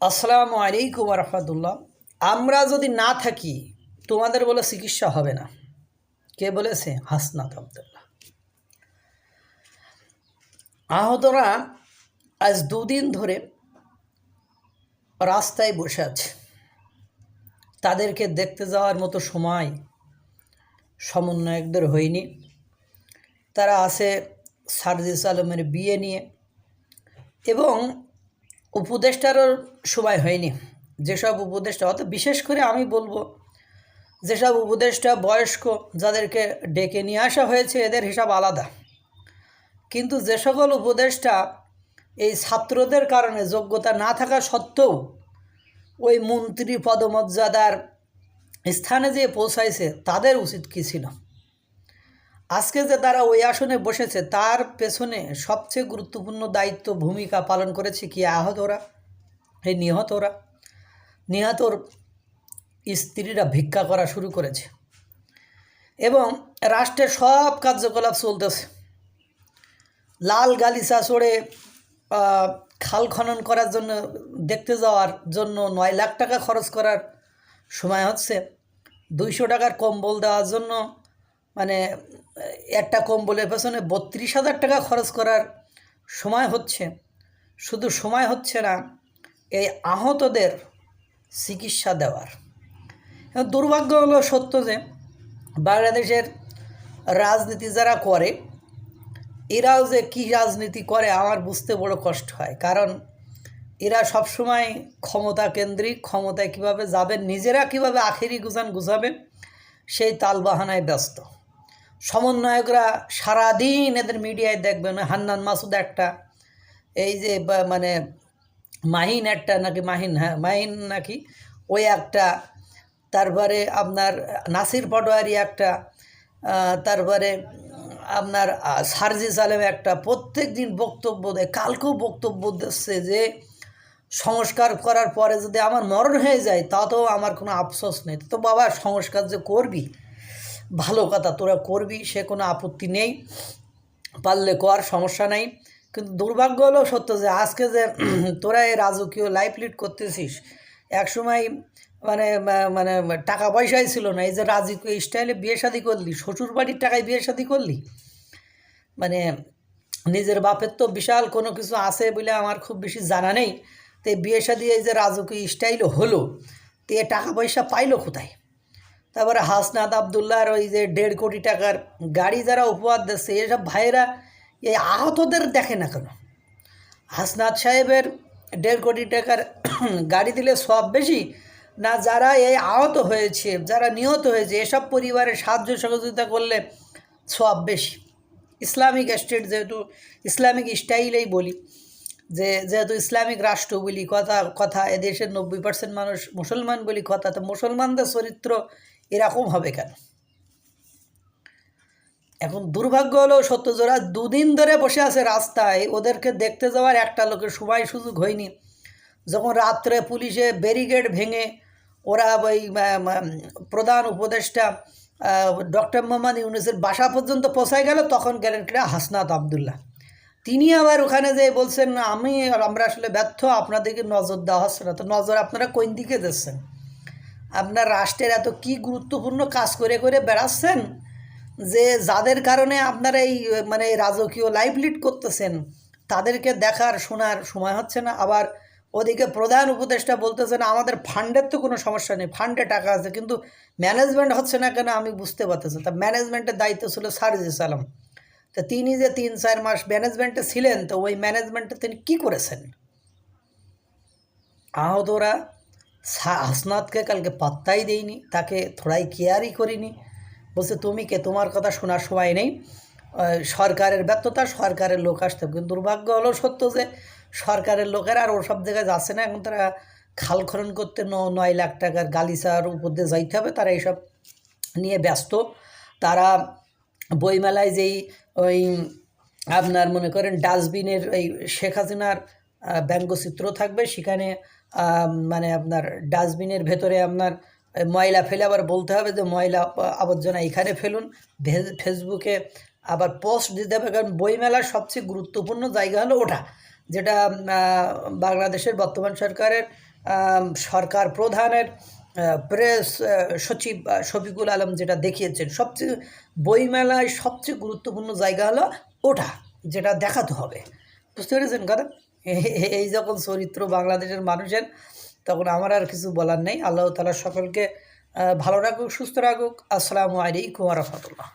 আসসালামু আলাইকুম রহমতুল্লাহ। আমরা যদি না থাকি তোমাদের বলে চিকিৎসা হবে না। কে বলেছে? হাসনাত আবদুল্লাহ। আহতরা আজ দুদিন ধরে রাস্তায় বসে আছে। তাদেরকে দেখতে যাওয়ার মতো সময় সমন্বয়কদের হয়নি। তারা আছে সার্জিস আলমের বিয়ে নিয়ে, এবং উপদেষ্টারও সময় হয়নি। যেসব উপদেষ্টা, অর্থাৎ বিশেষ করে আমি বলবো যেসব উপদেষ্টা বয়স্ক, যাদেরকে ডেকে নিয়ে আসা হয়েছে, এদের হিসাব আলাদা। কিন্তু যে সকল উপদেষ্টা এই ছাত্রদের কারণে যোগ্যতা না থাকা সত্ত্বেও ওই মন্ত্রী পদমর্যাদার স্থানে যে পৌঁছাইছে, তাদের উচিত কী ছিল? আজকে যে তারা ওই আসনে বসেছে, তার পেছনে সবচেয়ে গুরুত্বপূর্ণ দায়িত্ব ভূমিকা পালন করেছে কি? আহতরা, এই নিহতর স্ত্রীরা ভিক্ষা করা শুরু করেছে, এবং রাষ্ট্রের সব কার্যকলাপ চলতেছে। লাল গালিচা চড়ে খাল খনন করার জন্য দেখতে যাওয়ার জন্য 9 লাখ টাকা খরচ করার সময় হচ্ছে। 200 টাকার কম্বল দেওয়ার জন্য মানে একটা কম্বলের পেছনে 32,000 টাকা খরচ করার সময় হচ্ছে। শুধু সময় হচ্ছে না, এই আহতদের চিকিৎসা দেওয়ার। দুর্ভাগ্য হলো সত্য যে বাংলাদেশের রাজনীতি যারা করে, এরাও যে কী রাজনীতি করে আমার বুঝতে বড় কষ্ট হয়। কারণ এরা সবসময় ক্ষমতা কেন্দ্রিক, ক্ষমতায় কীভাবে যাবেন, নিজেরা কীভাবে আখেরি গুছাবেন, সেই তালবাহানায় ব্যস্ত। সমন্বয়করা সারাদিন এদের মিডিয়ায় দেখবেন, হান্নান মাসুদ একটা, এই যে মানে মাহিন একটা নাকি, মাহিন নাকি ওই একটা, তারপরে আপনার নাসির পাটোয়ারি একটা, তারপরে আপনার সার্জিস আলম একটা, প্রত্যেক দিন বক্তব্য দেয়। কালকেও বক্তব্য দিচ্ছে যে সংস্কার করার পরে যদি আমার মরণ হয়ে যায় তাতেও আমার কোনো আফসোস নেই। তো বাবা, সংস্কার যে করবি ভালো কথা, তোরা করবি, সে কোনো আপত্তি নেই, পারলে কর, সমস্যা নেই। কিন্তু দুর্ভাগ্য হলো সত্য যে আজকে যে তোরা এই রাজকীয় লাইফ লিড করতেছিস, একসময় মানে মানে টাকা পয়সাই ছিল না। এই যে রাজকীয় স্টাইলে বিয়ে শাদি করলি, শ্বশুর বাড়ির টাকায় বিয়ে শাদি করলি, মানে নিজের বাপের তো বিশাল কোনো কিছু আছে বলে আমার খুব বেশি জানা নেই। তো এই বিয়ে শাদি এই যে রাজকীয় স্টাইল হলো, তো এ টাকা পয়সা পাইলো কোথায়? তারপরে হাসনাত আবদুল্লাহর ওই যে 1.5 কোটি টাকার গাড়ি যারা উপহার দিচ্ছে, এসব ভাইয়েরা এই আহতদের দেখে না কেন? হাসনাত সাহেবের 1.5 কোটি টাকার গাড়ি দিলে সব বেশি, না যারা এই আহত হয়েছে, যারা নিহত হয়েছে, এসব পরিবারের সাহায্য সহযোগিতা করলে সব বেশি? ইসলামিক স্টেট, যেহেতু ইসলামিক স্টাইলেই বলি, যেহেতু ইসলামিক রাষ্ট্র বলি কথা এদেশের 90% মানুষ মুসলমান বলি কথা, তো মুসলমানদের চরিত্র এরকম হবে কেন? এখন দুর্ভাগ্য হলেও সত্য, যারা দুদিন ধরে বসে আছে রাস্তায়, ওদেরকে দেখতে যাওয়ার একটা লোকের সময় সুযোগ হয়নি। যখন রাত্রে পুলিশে ব্যারিকেড ভেঙে ওরা ওই প্রধান উপদেষ্টা ডক্টর মোহাম্মদ ইউনূসের বাসা পর্যন্ত পৌঁছায় গেল, তখন গেলেন কিনা হাসনাত আবদুল্লাহ। তিনি আবার ওখানে যেয়ে বলছেন, আমরা আসলে ব্যর্থ, আপনাদেরকে নজর দেওয়া হচ্ছে না। তো নজর আপনারা কোন দিকে দিচ্ছেন? আপনার রাষ্ট্রের এত কি গুরুত্বপূর্ণ কাজ করে বেড়াচ্ছেন যে যাদের কারণে আপনারা এই মানে রাজকীয় লাইফ লিড করতেছেন, তাদেরকে দেখার শোনার সময় হচ্ছে না। আবার ওদিকে প্রধান উপদেষ্টা বলতেছেন আমাদের ফান্ডের তো কোনো সমস্যা নেই, ফান্ডে টাকা আছে, কিন্তু ম্যানেজমেন্ট হচ্ছে না কেন আমি বুঝতে পারতেছি। তা ম্যানেজমেন্টের দায়িত্ব ছিল সার্জিস আলম। তো তিনি যে 3-4 মাস ম্যানেজমেন্টে ছিলেন, তো ওই ম্যানেজমেন্টে তিনি কী করেছেন? আহতরা হাসনাতকে কালকে পাত্তাই দেয়নি, তাকে থোড়াই কেয়ারই করিনি। বলছে তুমি কে, তোমার কথা শোনার সময় নেই, সরকারের ব্যর্থতা, সরকারের লোক আসতে হবে। কিন্তু দুর্ভাগ্য হলো সত্য যে সরকারের লোকেরা আর ওসব জায়গায় যাচ্ছে না। এখন তারা খাল খনন করতে 9 লাখ টাকার গালিচার উপর দিয়ে যাইতে হবে, তারা এইসব নিয়ে ব্যস্ত। তারা বইমেলায় যেই ওই আপনার মনে করেন ডাস্টবিনের এই শেখ হাসিনার ব্যঙ্গচিত্র থাকবে, সেখানে মানে আপনার ডাস্টবিনের ভেতরে আপনার ময়লা ফেলে আবার বলতে হবে যে ময়লা আবর্জনা এখানে ফেলুন, ফেসবুকে আবার পোস্ট দিতে হবে। কারণ বইমেলার সবচেয়ে গুরুত্বপূর্ণ জায়গা হলো ওটা, যেটা বাংলাদেশের বর্তমান সরকারের সরকার প্রধানের প্রেস সচিব শফিকুল আলম যেটা দেখিয়েছেন, সবচেয়ে বইমেলায় সবচেয়ে গুরুত্বপূর্ণ জায়গা হলো ওটা, যেটা দেখাতে হবে। বুঝতে পেরেছেন কথা? এই যখন চরিত্র বাংলাদেশের মানুষের, তখন আমার আর কিছু বলার নেই। আল্লাহ তাআলা সকলকে ভালো রাখুক, সুস্থ রাখুক। আসসালামু আলাইকুম ওয়া রাহমাতুল্লাহ।